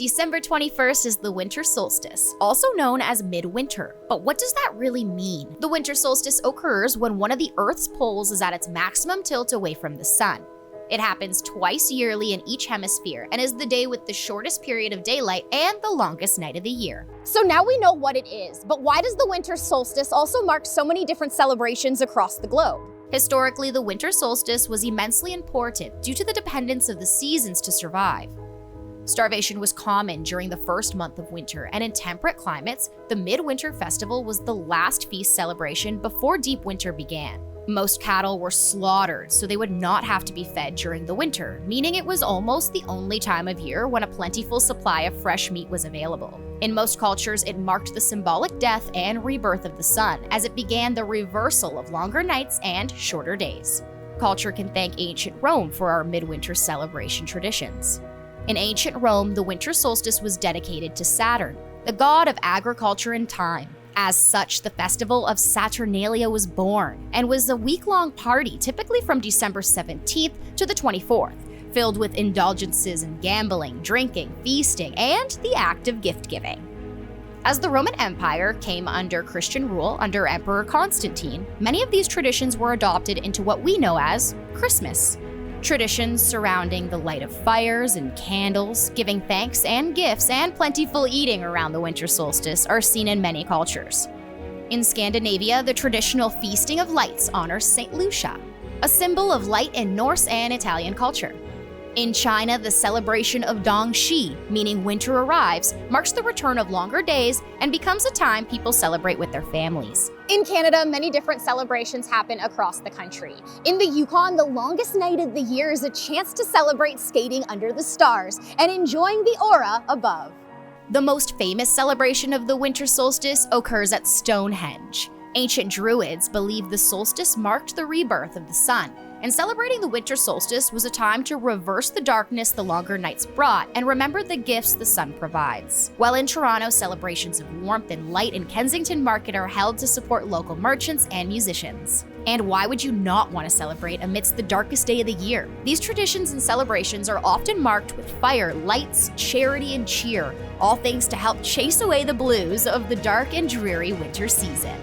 December 21st is the winter solstice, also known as midwinter. But what does that really mean? The winter solstice occurs when one of the Earth's poles is at its maximum tilt away from the sun. It happens twice yearly in each hemisphere and is the day with the shortest period of daylight and the longest night of the year. So now we know what it is, but why does the winter solstice also mark so many different celebrations across the globe? Historically, the winter solstice was immensely important due to the dependence of the seasons to survive. Starvation was common during the first month of winter, and in temperate climates, the Midwinter Festival was the last feast celebration before deep winter began. Most cattle were slaughtered, so they would not have to be fed during the winter, meaning it was almost the only time of year when a plentiful supply of fresh meat was available. In most cultures, it marked the symbolic death and rebirth of the sun, as it began the reversal of longer nights and shorter days. Culture can thank ancient Rome for our midwinter celebration traditions. In ancient Rome, the winter solstice was dedicated to Saturn, the god of agriculture and time. As such, the festival of Saturnalia was born and was a week-long party, typically from December 17th to the 24th, filled with indulgences and gambling, drinking, feasting, and the act of gift-giving. As the Roman Empire came under Christian rule under Emperor Constantine, many of these traditions were adopted into what we know as Christmas. Traditions surrounding the light of fires and candles, giving thanks and gifts, and plentiful eating around the winter solstice are seen in many cultures. In Scandinavia, the traditional feasting of lights honors St. Lucia, a symbol of light in Norse and Italian culture. In China, the celebration of Dongxi, meaning winter arrives, marks the return of longer days and becomes a time people celebrate with their families. In Canada, many different celebrations happen across the country. In the Yukon, the longest night of the year is a chance to celebrate skating under the stars and enjoying the aura above. The most famous celebration of the winter solstice occurs at Stonehenge. Ancient Druids believed the solstice marked the rebirth of the sun, and celebrating the winter solstice was a time to reverse the darkness the longer nights brought and remember the gifts the sun provides. While in Toronto, celebrations of warmth and light in Kensington Market are held to support local merchants and musicians. And why would you not want to celebrate amidst the darkest day of the year? These traditions and celebrations are often marked with fire, lights, charity, and cheer, all things to help chase away the blues of the dark and dreary winter season.